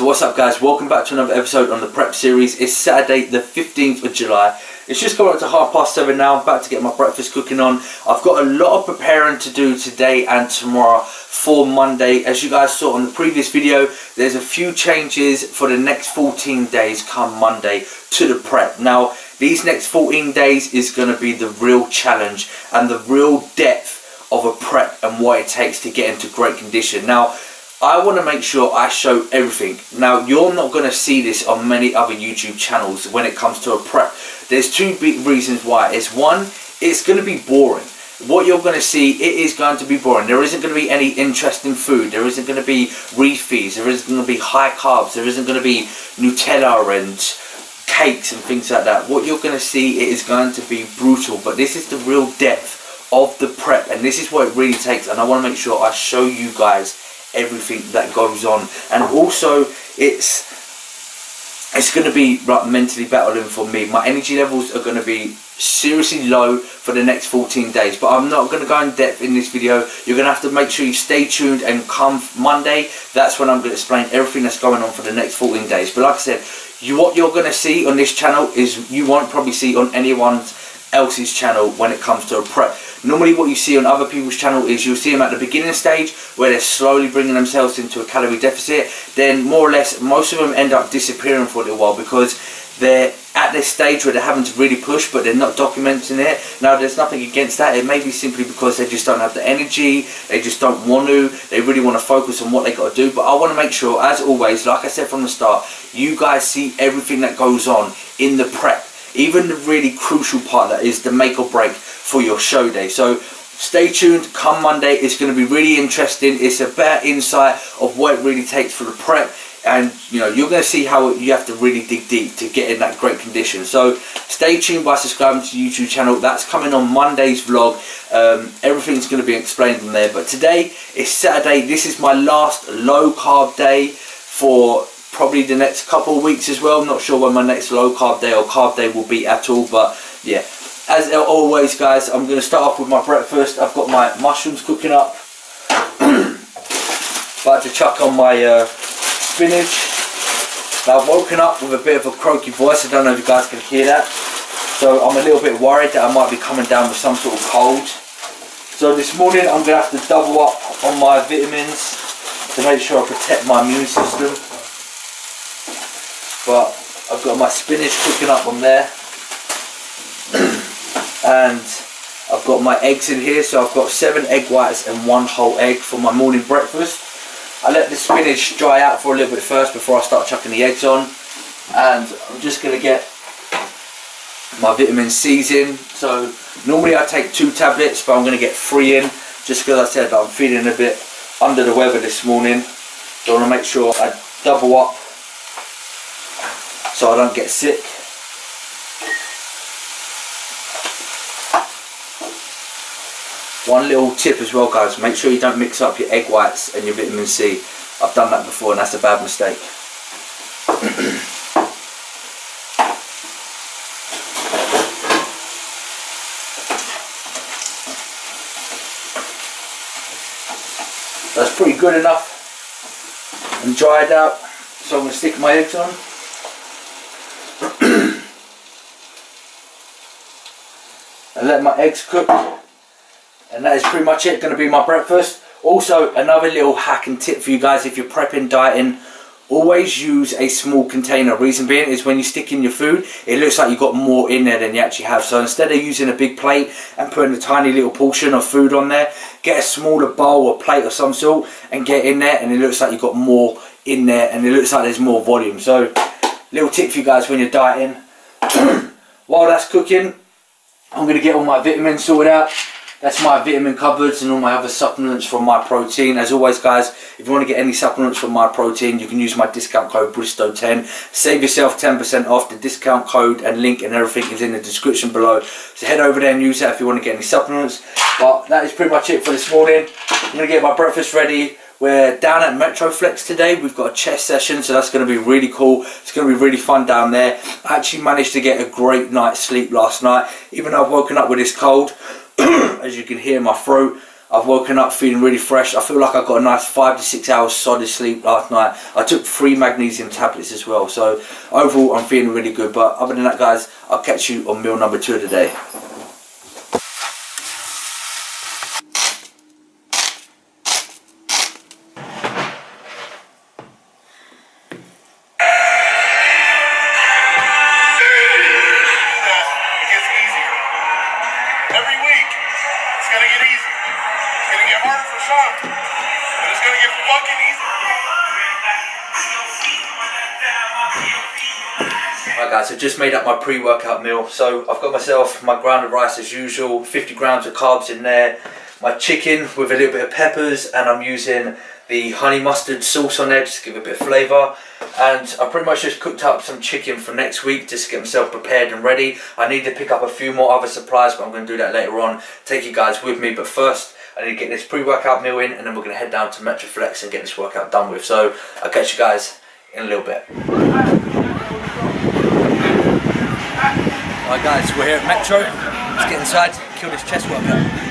So what's up guys, welcome back to another episode on the prep series. It's Saturday the 15th of July. It's just going up to 7:30 now. I'm about to get my breakfast cooking on. I've got a lot of preparing to do today and tomorrow for Monday. As you guys saw on the previous video, there's a few changes for the next 14 days come Monday to the prep. Now these next 14 days is going to be the real challenge and the real depth of a prep and what it takes to get into great condition. Now I want to make sure I show everything. Now you're not going to see this on many other YouTube channels when it comes to a prep. There's two big reasons why. It's one, it's going to be boring. What you're going to see, it is going to be boring. There isn't going to be any interesting food. There isn't going to be refeeds. There isn't going to be high carbs. There isn't going to be Nutella and cakes and things like that. What you're going to see, it is going to be brutal. But this is the real depth of the prep, and this is what it really takes. And I want to make sure I show you guys everything that goes on. And also it's going to be like mentally battling for me. My energy levels are going to be seriously low for the next 14 days, but I'm not going to go in depth in this video. You're going to have to make sure you stay tuned, and come Monday, that's when I'm going to explain everything that's going on for the next 14 days. But like I said, what you're going to see on this channel is you won't probably see on anyone else's channel when it comes to a prep. Normally what you see on other people's channel is you'll see them at the beginning stage where they're slowly bringing themselves into a calorie deficit. Then more or less most of them end up disappearing for a little while because they're at this stage where they're having to really push, but they're not documenting it. Now there's nothing against that. It may be simply because they just don't have the energy, they just don't want to, they really want to focus on what they got to do. But I want to make sure, as always, like I said from the start, you guys see everything that goes on in the prep. Even the really crucial part that is the make or break for your show day. So stay tuned, come Monday, it's going to be really interesting. It's a better insight of what it really takes for the prep, and you know, you're going to see how you have to really dig deep to get in that great condition. So stay tuned by subscribing to the YouTube channel. That's coming on Monday's vlog. Everything's going to be explained on there. But today is Saturday. This is my last low carb day for probably the next couple of weeks as well. Not sure when my next low carb day or carb day will be at all, but yeah, as always guys, I'm going to start off with my breakfast. I've got my mushrooms cooking up. About to chuck on my spinach. Now I've woken up with a bit of a croaky voice. I don't know if you guys can hear that, so I'm a little bit worried that I might be coming down with some sort of cold. So this morning I'm going to have to double up on my vitamins to make sure I protect my immune system. But I've got my spinach cooking up on there, and I've got my eggs in here. So I've got 7 egg whites and 1 whole egg for my morning breakfast. I let the spinach dry out for a little bit first before I start chucking the eggs on, and I'm just going to get my vitamin C's in. So normally I take 2 tablets, but I'm going to get 3 in just because I said I'm feeling a bit under the weather this morning. So I want to make sure I double up so I don't get sick. One little tip as well guys, make sure you don't mix up your egg whites and your vitamin C. I've done that before and that's a bad mistake. That's pretty good enough and dried out, so I'm going to stick my eggs on. And let my eggs cook, and that is pretty much it. Going to be my breakfast. Also, another little hack and tip for you guys if you're prepping, dieting, always use a small container. Reason being is when you stick in your food, it looks like you've got more in there than you actually have. So instead of using a big plate and putting a tiny little portion of food on there, get a smaller bowl or plate of some sort and get in there, and it looks like you've got more in there and it looks like there's more volume. So little tip for you guys when you're dieting. While that's cooking, I'm going to get all my vitamins sorted out. That's my vitamin cupboards and all my other supplements from My Protein. As always guys, if you want to get any supplements from My Protein, you can use my discount code Bristow10. Save yourself 10% off. The discount code and link and everything is in the description below. So head over there and use that if you want to get any supplements. But that is pretty much it for this morning. I'm going to get my breakfast ready. We're down at Metroflex today. We've got a chest session, so that's going to be really cool. It's going to be really fun down there. I actually managed to get a great night's sleep last night, even though I've woken up with this cold. As you can hear in my throat, I've woken up feeling really fresh. I feel like I got a nice 5 to 6 hours solid sleep last night. I took 3 magnesium tablets as well. So overall, I'm feeling really good. But other than that, guys, I'll catch you on meal number 2 of the day. Alright guys, so just made up my pre-workout meal. So I've got myself my grounded rice as usual, 50 grams of carbs in there, my chicken with a little bit of peppers, and I'm using the honey mustard sauce on there just to give a bit of flavour. And I pretty much just cooked up some chicken for next week just to get myself prepared and ready. I need to pick up a few more other supplies, but I'm going to do that later on. Take you guys with me, but first I need to get this pre-workout meal in, and then we're going to head down to Metroflex and get this workout done with. So I'll catch you guys in a little bit. Alright guys, we're here at Metro. Let's get inside, kill this chest workout.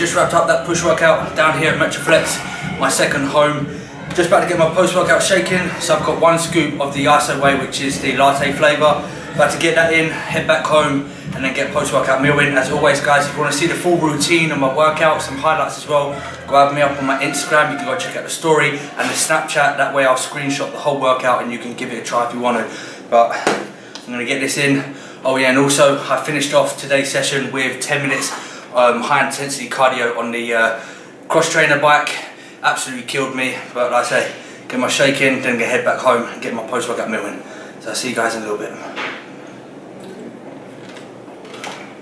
just wrapped up that push workout down here at Metroflex, my second home. Just about to get my post workout shaken, so I've got 1 scoop of the ISO whey, which is the latte flavour. About to get that in, head back home, and then get post workout meal in. As always guys, if you want to see the full routine of my workout, some highlights as well, go have me up on my Instagram. You can go check out the story and the Snapchat. That way I'll screenshot the whole workout and you can give it a try if you want to. But I'm going to get this in. Oh yeah, and also I finished off today's session with 10 minutes high intensity cardio on the cross trainer bike. Absolutely killed me, but like I say, get my shake in, then head back home and get my post workout meal in. So I'll see you guys in a little bit.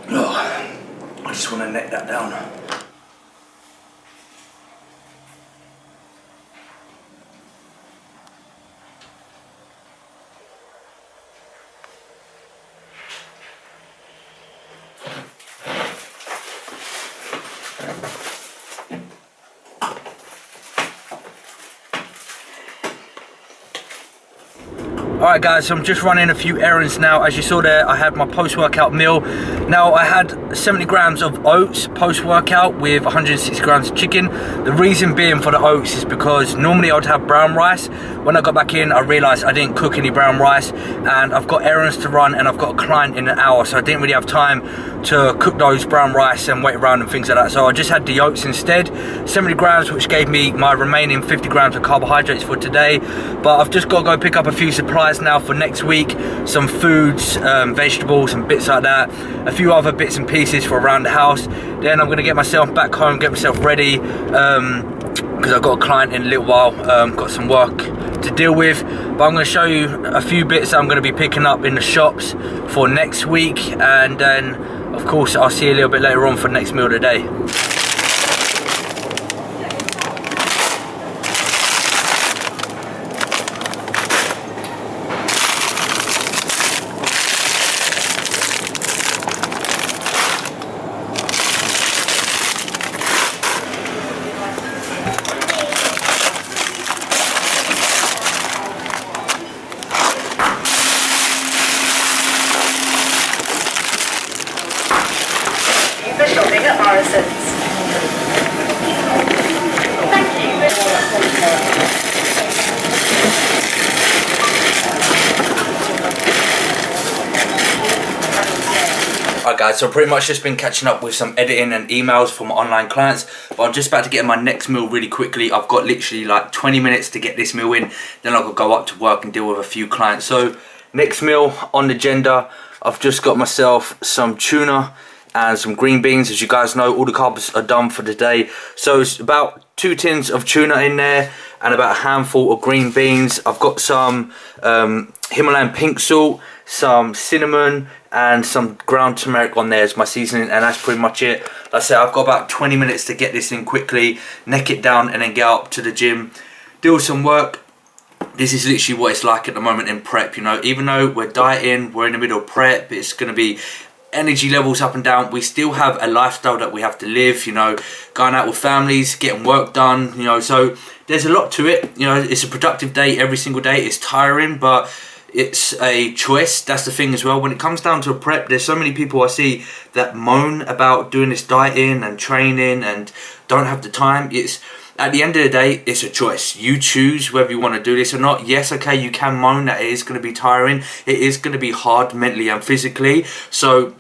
Oh, I just want to neck that down. Alright guys, so I'm just running a few errands now. As you saw there, I had my post-workout meal. Now I had 70 grams of oats post-workout with 160 grams of chicken. The reason being for the oats is because normally I would have brown rice. When I got back in, I realised I didn't cook any brown rice, and I've got errands to run and I've got a client in an hour, so I didn't really have time to cook those brown rice and wait around and things like that. So I just had the oats instead, 70 grams, which gave me my remaining 50 grams of carbohydrates for today. But I've just got to go pick up a few supplies now for next week, some foods, vegetables and bits like that, a few other bits and pieces for around the house. Then I'm going to get myself back home, get myself ready, because I've got a client in a little while, got some work to deal with. But I'm going to show you a few bits that I'm going to be picking up in the shops for next week, and then of course I'll see you a little bit later on for the next meal of the day. Shopping at Morrison's. Thank you. Alright guys, so pretty much just been catching up with some editing and emails from my online clients, but I'm just about to get my next meal really quickly. I've got literally like 20 minutes to get this meal in, then I'll go up to work and deal with a few clients. So next meal on the agenda, I've just got myself some tuna and some green beans. As you guys know, all the carbs are done for the day, so it's about 2 tins of tuna in there and about a handful of green beans. I've got some Himalayan pink salt, some cinnamon and some ground turmeric on there as my seasoning, and that's pretty much it. Like I said, I've got about 20 minutes to get this in quickly, neck it down and then get up to the gym, do some work. This is literally what it's like at the moment in prep, you know. Even though we're dieting, we're in the middle of prep, it's going to be energy levels up and down. We still have a lifestyle that we have to live, you know, going out with families, getting work done, you know, so there's a lot to it. You know, it's a productive day every single day. It's tiring, but it's a choice. That's the thing as well. When it comes down to a prep, there's so many people I see that moan about doing this dieting and training and don't have the time. It's at the end of the day, it's a choice. You choose whether you want to do this or not. Yes, okay, you can moan that it is going to be tiring. It is going to be hard mentally and physically. So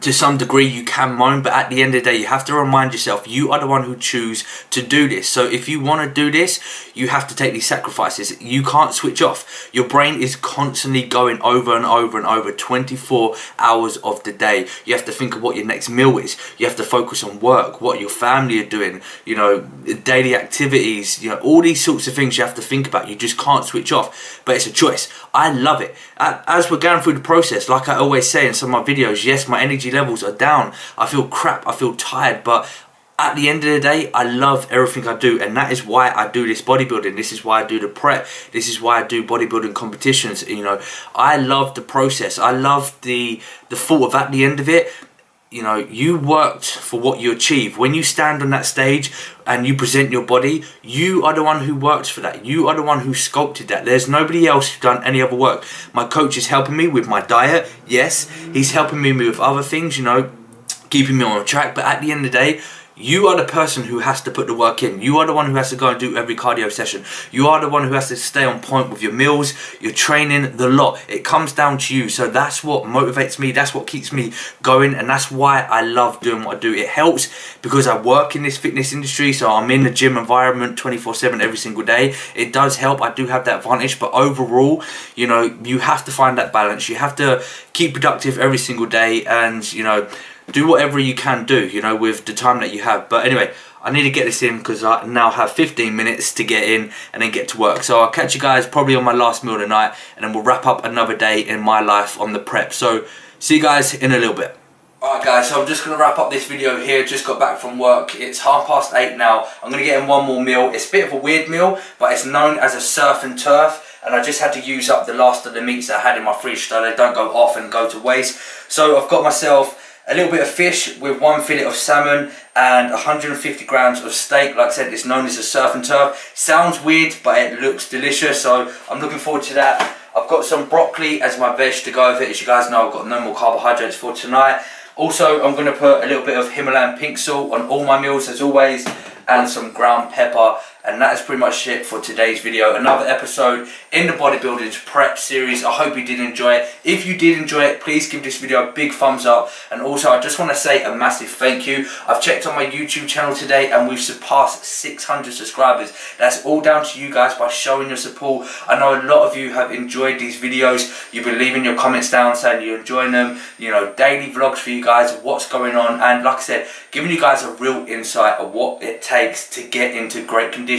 to some degree you can moan, but at the end of the day you have to remind yourself you are the one who choose to do this. So if you want to do this, you have to take these sacrifices. You can't switch off. Your brain is constantly going over and over and over 24 hours of the day. You have to think of what your next meal is. You have to focus on work, what your family are doing, you know, daily activities, you know, all these sorts of things you have to think about. You just can't switch off, but it's a choice. I love it. As we're going through the process, like I always say in some of my videos, yes, my energy levels are down, I feel crap, I feel tired, but at the end of the day, I love everything I do, and that is why I do this bodybuilding. This is why I do the prep. This is why I do bodybuilding competitions. You know, I love the process. I love the thought of at the end of it, you know, you worked for what you achieve. When you stand on that stage and you present your body, you are the one who worked for that. You are the one who sculpted that. There's nobody else who's done any other work. My coach is helping me with my diet. Yes, he's helping me with other things, you know, keeping me on track. But at the end of the day, you are the person who has to put the work in. You are the one who has to go and do every cardio session. You are the one who has to stay on point with your meals, your training, the lot. It comes down to you. So that's what motivates me. That's what keeps me going. And that's why I love doing what I do. It helps because I work in this fitness industry. So I'm in the gym environment 24/7 every single day. It does help. I do have that advantage. But overall, you know, you have to find that balance. You have to keep productive every single day and, you know, do whatever you can do, you know, with the time that you have. But anyway, I need to get this in because I now have 15 minutes to get in and then get to work. So I'll catch you guys probably on my last meal tonight, and then we'll wrap up another day in my life on the prep. So see you guys in a little bit. Alright guys, so I'm just going to wrap up this video here. Just got back from work. It's 8:30 now. I'm going to get in one more meal. It's a bit of a weird meal, but it's known as a surf and turf. And I just had to use up the last of the meats that I had in my fridge so they don't go off and go to waste. So I've got myself a little bit of fish with 1 fillet of salmon and 150 grams of steak. Like I said, it's known as a surf and turf. Sounds weird, but it looks delicious, so I'm looking forward to that. I've got some broccoli as my veg to go with it. As you guys know, I've got no more carbohydrates for tonight. Also, I'm going to put a little bit of Himalayan pink salt on all my meals as always, and some ground pepper. And that is pretty much it for today's video. Another episode in the Bodybuilders prep series. I hope you did enjoy it. If you did enjoy it, please give this video a big thumbs up. And also, I just want to say a massive thank you. I've checked on my YouTube channel today and we've surpassed 600 subscribers. That's all down to you guys by showing your support. I know a lot of you have enjoyed these videos. You've been leaving your comments down saying you're enjoying them. You know, daily vlogs for you guys of what's going on. And like I said, giving you guys a real insight of what it takes to get into great condition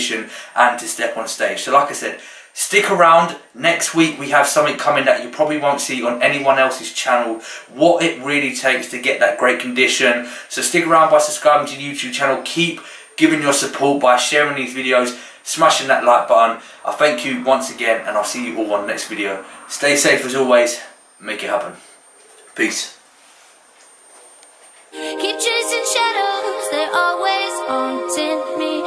and to step on stage. So like I said, stick around. Next week we have something coming that you probably won't see on anyone else's channel, what it really takes to get that great condition. So stick around by subscribing to the YouTube channel. Keep giving your support by sharing these videos, smashing that like button. I thank you once again, and I'll see you all on the next video. Stay safe as always. Make it happen. Peace. Keep chasing shadows, they're always haunting me.